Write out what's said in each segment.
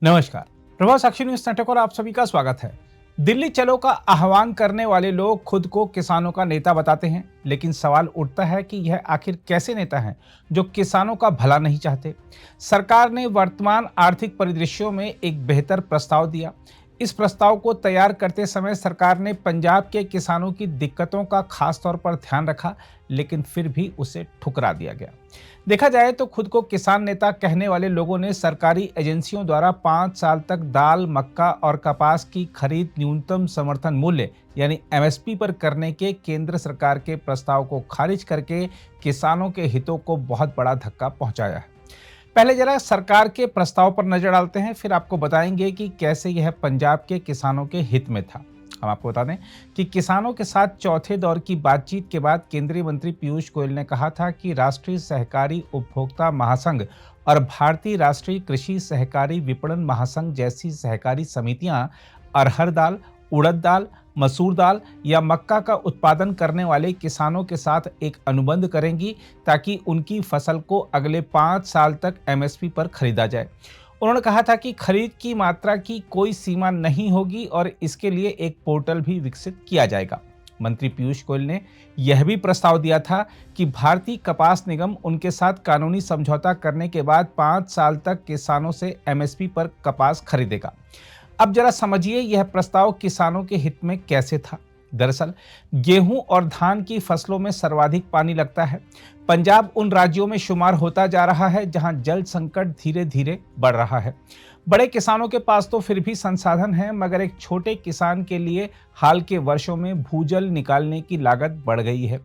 नमस्कार। प्रभाव साक्षी news network और आप सभी का स्वागत है। दिल्ली चलो का आह्वान करने वाले लोग खुद को किसानों का नेता बताते हैं, लेकिन सवाल उठता है कि यह आखिर कैसे नेता हैं जो किसानों का भला नहीं चाहते। सरकार ने वर्तमान आर्थिक परिदृश्यों में एक बेहतर प्रस्ताव दिया। इस प्रस्ताव को तैयार करते समय सरकार ने पंजाब के किसानों की दिक्कतों का खास तौर पर ध्यान रखा, लेकिन फिर भी उसे ठुकरा दिया गया। देखा जाए तो खुद को किसान नेता कहने वाले लोगों ने सरकारी एजेंसियों द्वारा 5 साल तक दाल, मक्का और कपास की खरीद न्यूनतम समर्थन मूल्य यानी एमएसपी पर करने के केंद्र सरकार के प्रस्ताव को खारिज करके किसानों के हितों को बहुत बड़ा धक्का पहुंचाया है। पहले जरा सरकार के प्रस्ताव पर नजर डालते हैं, फिर आपको बताएंगे कि कैसे यह पंजाब के किसानों के हित में था। हम आपको बता दें कि किसानों के साथ चौथे दौर की बातचीत के बाद केंद्रीय मंत्री पीयूष गोयल ने कहा था कि राष्ट्रीय सहकारी उपभोक्ता महासंघ और भारतीय राष्ट्रीय कृषि सहकारी विपणन महासंघ जैसी सहकारी समितियां अरहर दाल, उड़द दाल, मसूर दाल या मक्का का उत्पादन करने वाले किसानों के साथ एक अनुबंध करेंगी ताकि उनकी फसल को अगले 5 साल तक एमएसपी पर खरीदा जाए। उन्होंने कहा था कि खरीद की मात्रा की कोई सीमा नहीं होगी और इसके लिए एक पोर्टल भी विकसित किया जाएगा। मंत्री पीयूष गोयल ने यह भी प्रस्ताव दिया था कि भारतीय कपास निगम उनके साथ कानूनी समझौता करने के बाद 5 साल तक किसानों से एमएसपी पर कपास खरीदेगा। अब जरा समझिए यह प्रस्ताव किसानों के हित में कैसे था। दरअसल गेहूं और धान की फसलों में सर्वाधिक पानी लगता है। पंजाब उन राज्यों में शुमार होता जा रहा है जहां जल संकट धीरे धीरे बढ़ रहा है। बड़े किसानों के पास तो फिर भी संसाधन है, मगर एक छोटे किसान के लिए हाल के वर्षों में भूजल निकालने की लागत बढ़ गई है।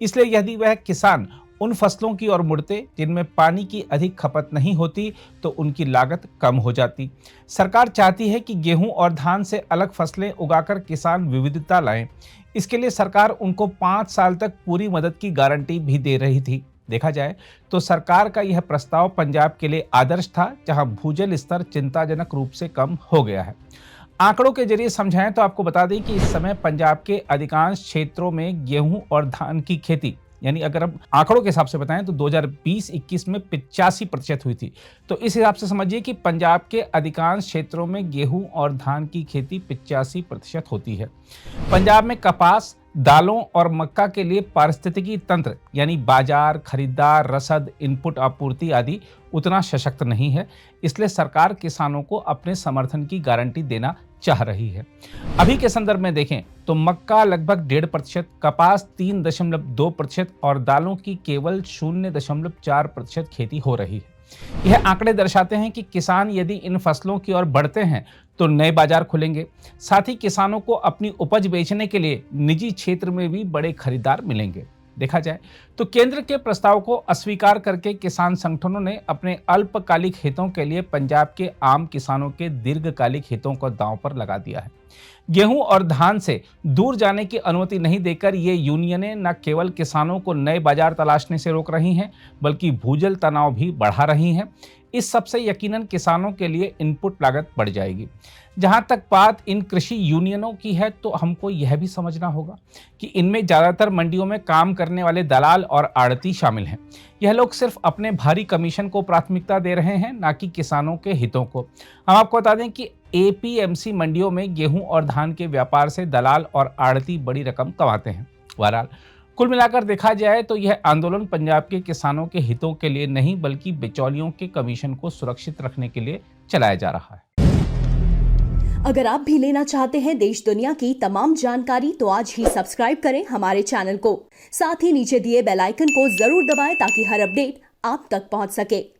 इसलिए यदि वह किसान उन फसलों की ओर मुड़ते जिनमें पानी की अधिक खपत नहीं होती तो उनकी लागत कम हो जाती। सरकार चाहती है कि गेहूं और धान से अलग फसलें उगाकर किसान विविधता लाएं। इसके लिए सरकार उनको 5 साल तक पूरी मदद की गारंटी भी दे रही थी। देखा जाए तो सरकार का यह प्रस्ताव पंजाब के लिए आदर्श था, जहां भूजल स्तर चिंताजनक रूप से कम हो गया है। आंकड़ों के जरिए समझाएं तो आपको बता दें कि इस समय पंजाब के अधिकांश क्षेत्रों में गेहूं और धान की खेती, यानी अगर हम आंकड़ों के हिसाब से बताएं तो 2020-21 में 85% हुई थी। तो इस हिसाब से समझिए कि पंजाब के अधिकांश क्षेत्रों में गेहूं और धान की खेती 85% होती है। पंजाब में कपास, दालों और मक्का के लिए पारिस्थितिकी तंत्र यानी बाजार, खरीदार, रसद, इनपुट आपूर्ति आदि उतना सशक्त नहीं है। इसलिए सरकार किसानों को अपने समर्थन की गारंटी देना चाह रही है। अभी के संदर्भ में देखें तो मक्का लगभग 1.5%, कपास 3.2% और दालों की केवल 0.4% खेती हो रही है। यह आंकड़े दर्शाते हैं कि किसान यदि इन फसलों की ओर बढ़ते हैं तो नए बाजार खुलेंगे। साथ ही किसानों को अपनी उपज बेचने के लिए निजी क्षेत्र में भी बड़े खरीदार मिलेंगे। देखा जाए तो केंद्र के प्रस्ताव को अस्वीकार करके किसान संगठनों ने अपने अल्पकालिक हितों के लिए पंजाब के आम किसानों के दीर्घकालिक हितों को दांव पर लगा दिया है। गेहूं और धान से दूर जाने की अनुमति नहीं देकर ये यूनियनें न केवल किसानों को नए बाजार तलाशने से रोक रही हैं, बल्कि भूजल तनाव भी बढ़ा रही हैं। इस सबसे यकीनन किसानों के लिए इनपुट लागत बढ़ जाएगी। जहां तक बात इन कृषि यूनियनों की है तो हमको यह भी समझना होगा कि इनमें ज़्यादातर मंडियों में काम करने वाले दलाल और आड़ती शामिल हैं। यह लोग सिर्फ अपने भारी कमीशन को प्राथमिकता दे रहे हैं, ना कि किसानों के हितों को। हम आपको बता दें कि एपीएमसी मंडियों में गेहूं और धान के व्यापार से दलाल और आड़ती बड़ी रकम कमाते हैं। बहरहाल कुल मिलाकर देखा जाए तो यह आंदोलन पंजाब के किसानों के हितों के लिए नहीं, बल्कि बिचौलियों के कमीशन को सुरक्षित रखने के लिए चलाया जा रहा है। अगर आप भी लेना चाहते हैं देश दुनिया की तमाम जानकारी तो आज ही सब्सक्राइब करें हमारे चैनल को। साथ ही नीचे दिए बेल आइकन को जरूर दबाएं ताकि हर अपडेट आप तक पहुंच सके।